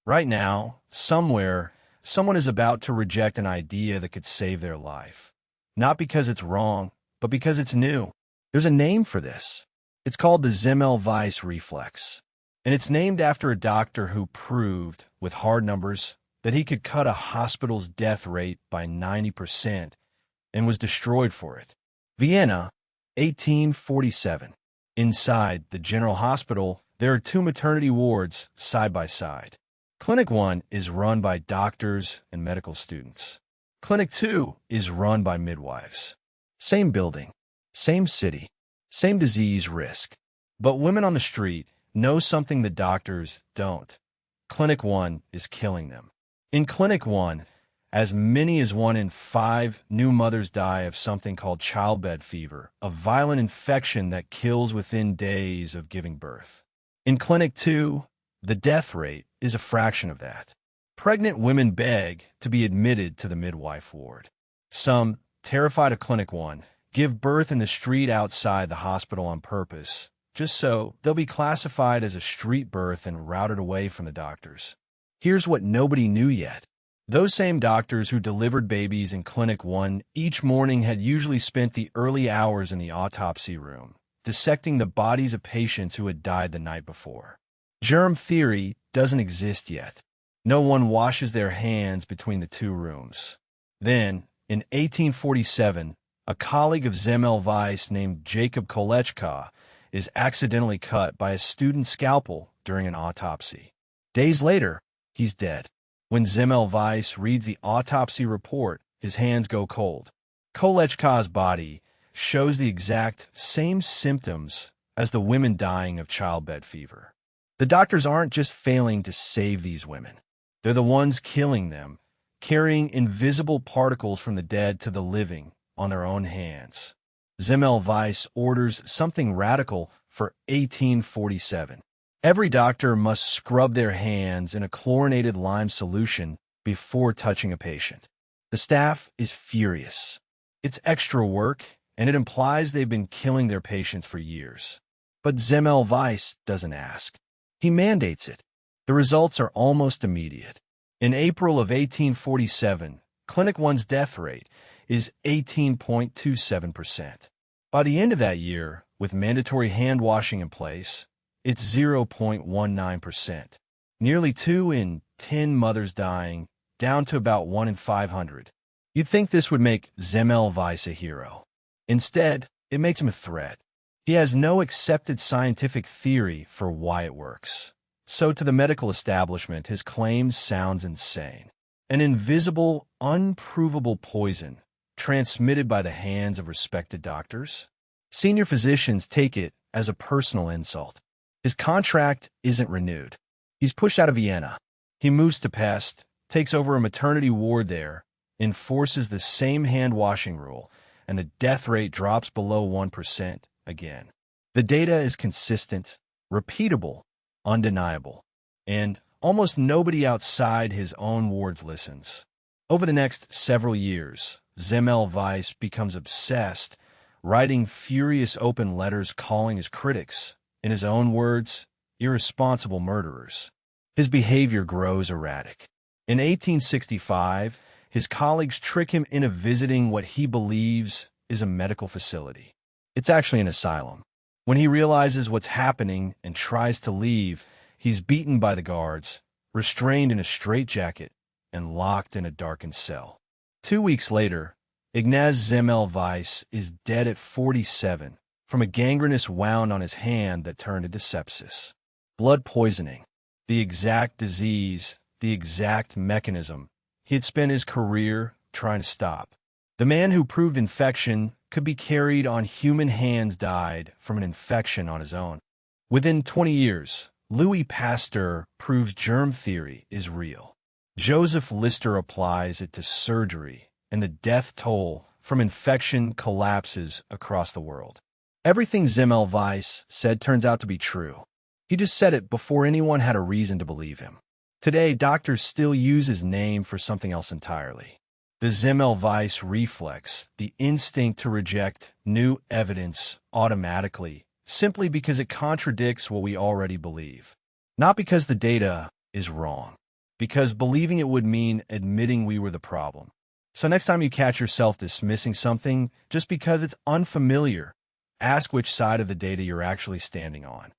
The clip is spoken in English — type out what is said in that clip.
Right now, somewhere, someone is about to reject an idea that could save their life. Not because it's wrong, but because it's new. There's a name for this. It's called the Semmelweis Reflex. And it's named after a doctor who proved, with hard numbers, that he could cut a hospital's death rate by 90% and was destroyed for it. Vienna, 1847. Inside the General Hospital, there are two maternity wards side by side. Clinic 1 is run by doctors and medical students. Clinic 2 is run by midwives. Same building, same city, same disease risk. But women on the street know something the doctors don't. Clinic 1 is killing them. In Clinic 1, as many as 1 in 5 new mothers die of something called childbed fever, a violent infection that kills within days of giving birth. In Clinic 2, the death rate is a fraction of that. Pregnant women beg to be admitted to the midwife ward. Some, terrified of Clinic 1, give birth in the street outside the hospital on purpose, just so they'll be classified as a street birth and routed away from the doctors. Here's what nobody knew yet. Those same doctors who delivered babies in Clinic 1 each morning had usually spent the early hours in the autopsy room, dissecting the bodies of patients who had died the night before. Germ theory doesn't exist yet. No one washes their hands between the two rooms. Then, in 1847, a colleague of Semmelweis named Jacob Kolechka is accidentally cut by a student's scalpel during an autopsy. Days later, he's dead. When Semmelweis reads the autopsy report, his hands go cold. Kolechka's body shows the exact same symptoms as the women dying of childbed fever. The doctors aren't just failing to save these women. They're the ones killing them, carrying invisible particles from the dead to the living on their own hands. Semmelweis orders something radical for 1847. Every doctor must scrub their hands in a chlorinated lime solution before touching a patient. The staff is furious. It's extra work, and it implies they've been killing their patients for years. But Semmelweis doesn't ask. He mandates it. The results are almost immediate. In April of 1847, Clinic 1's death rate is 18.27%. By the end of that year, with mandatory hand washing in place, it's 0.19%. Nearly 2 in 10 mothers dying, down to about 1 in 500. You'd think this would make Semmelweis a hero. Instead, it makes him a threat. He has no accepted scientific theory for why it works. So to the medical establishment, his claim sounds insane. An invisible, unprovable poison transmitted by the hands of respected doctors? Senior physicians take it as a personal insult. His contract isn't renewed. He's pushed out of Vienna. He moves to Pest, takes over a maternity ward there, enforces the same hand-washing rule, and the death rate drops below 1% again. The data is consistent, repeatable, undeniable, and almost nobody outside his own wards listens. Over the next several years, Semmelweis becomes obsessed, writing furious open letters calling his critics, in his own words, irresponsible murderers. His behavior grows erratic. In 1865, his colleagues trick him into visiting what he believes is a medical facility. It's actually an asylum. When he realizes what's happening and tries to leave, he's beaten by the guards, restrained in a straitjacket, and locked in a darkened cell. 2 weeks later, Ignaz Semmelweis is dead at 47 from a gangrenous wound on his hand that turned into sepsis. Blood poisoning, the exact disease, the exact mechanism he had spent his career trying to stop. The man who proved infection could be carried on human hands died from an infection on his own. Within 20 years, Louis Pasteur proves germ theory is real. Joseph Lister applies it to surgery, and the death toll from infection collapses across the world. Everything Semmelweis said turns out to be true. He just said it before anyone had a reason to believe him. Today, doctors still use his name for something else entirely. The Semmelweis Reflex, the instinct to reject new evidence automatically, simply because it contradicts what we already believe. Not because the data is wrong. because believing it would mean admitting we were the problem. So next time you catch yourself dismissing something just because it's unfamiliar, ask which side of the data you're actually standing on.